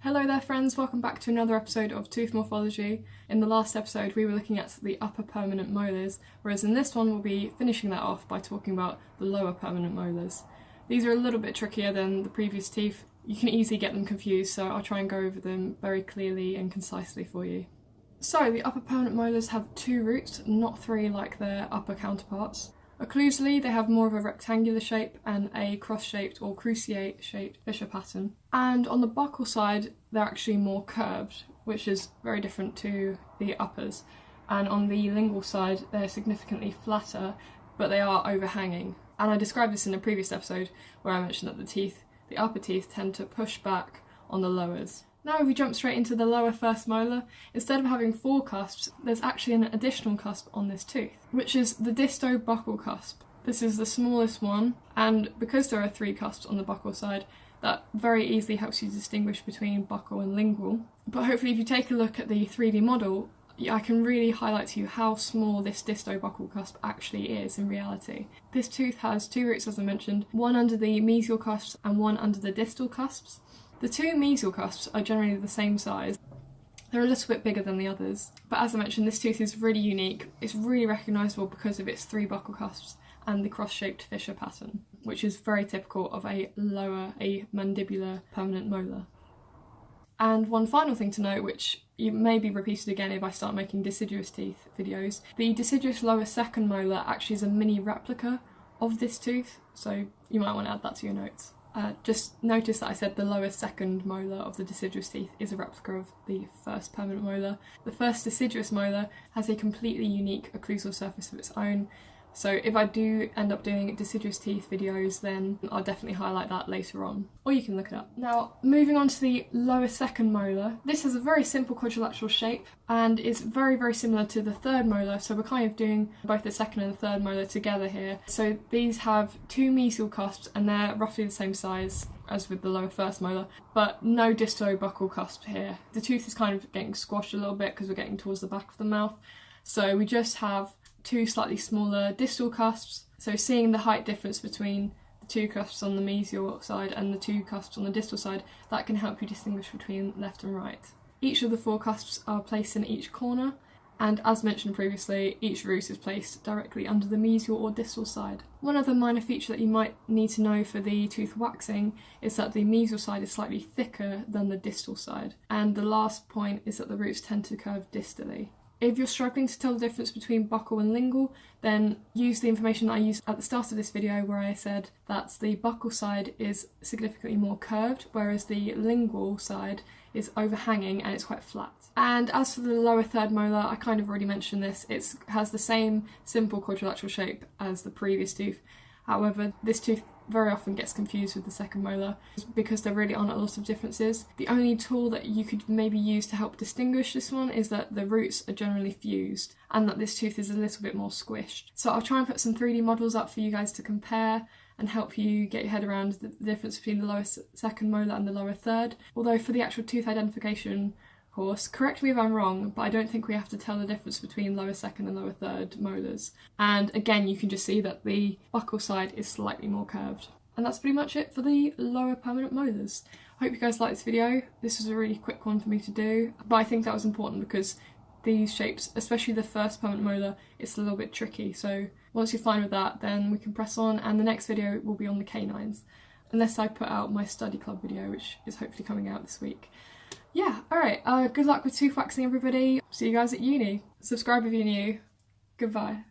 Hello there friends, welcome back to another episode of Tooth Morphology. In the last episode we were looking at the upper permanent molars, whereas in this one we'll be finishing that off by talking about the lower permanent molars. These are a little bit trickier than the previous teeth. You can easily get them confused, so I'll try and go over them very clearly and concisely for you. So the upper permanent molars have two roots, not three like their upper counterparts. Occlusally, they have more of a rectangular shape and a cross-shaped or cruciate-shaped fissure pattern. And on the buccal side, they're actually more curved, which is very different to the uppers. And on the lingual side, they're significantly flatter, but they are overhanging. And I described this in a previous episode where I mentioned that the upper teeth tend to push back on the lowers. Now if we jump straight into the lower first molar, instead of having four cusps, there's actually an additional cusp on this tooth, which is the disto-buccal cusp. This is the smallest one, and because there are three cusps on the buccal side, that very easily helps you distinguish between buccal and lingual. But hopefully if you take a look at the 3D model, I can really highlight to you how small this disto-buccal cusp actually is in reality. This tooth has two roots, as I mentioned, one under the mesial cusps and one under the distal cusps. The two mesial cusps are generally the same size. They're a little bit bigger than the others, but as I mentioned, this tooth is really unique. It's really recognisable because of its three buccal cusps and the cross-shaped fissure pattern, which is very typical of a mandibular permanent molar. And one final thing to note, which you may be repeated again if I start making deciduous teeth videos, the deciduous lower second molar actually is a mini replica of this tooth, so you might want to add that to your notes. Just notice that I said the lower second molar of the deciduous teeth is a replica of the first permanent molar. The first deciduous molar has a completely unique occlusal surface of its own, so if I do end up doing deciduous teeth videos, then I'll definitely highlight that later on, or you can look it up. Now, moving on to the lower second molar, this has a very simple quadrilateral shape and is very, very similar to the third molar, so we're kind of doing both the second and the third molar together here. So these have two mesial cusps and they're roughly the same size as with the lower first molar, but no disto-buccal cusp here. The tooth is kind of getting squashed a little bit because we're getting towards the back of the mouth, so we just have two slightly smaller distal cusps, so seeing the height difference between the two cusps on the mesial side and the two cusps on the distal side, that can help you distinguish between left and right. Each of the four cusps are placed in each corner, and as mentioned previously, each root is placed directly under the mesial or distal side. One other minor feature that you might need to know for the tooth waxing is that the mesial side is slightly thicker than the distal side, and the last point is that the roots tend to curve distally. If you're struggling to tell the difference between buccal and lingual, then use the information that I used at the start of this video where I said that the buccal side is significantly more curved, whereas the lingual side is overhanging and it's quite flat. And as for the lower third molar, I kind of already mentioned this, it has the same simple quadrilateral shape as the previous tooth. However, this tooth very often gets confused with the second molar because there really aren't a lot of differences. The only tool that you could maybe use to help distinguish this one is that the roots are generally fused and that this tooth is a little bit more squished. So I'll try and put some 3D models up for you guys to compare and help you get your head around the difference between the lower second molar and the lower third. Although for the actual tooth identification course, correct me if I'm wrong, but I don't think we have to tell the difference between lower second and lower third molars. And again, you can just see that the buccal side is slightly more curved. And that's pretty much it for the lower permanent molars. I hope you guys liked this video. This was a really quick one for me to do, but I think that was important because these shapes, especially the first permanent molar, it's a little bit tricky. So once you're fine with that, then we can press on, and the next video will be on the canines. Unless I put out my study club video, which is hopefully coming out this week. Yeah, alright, good luck with tooth waxing everybody. See you guys at uni. Subscribe if you're new. Goodbye.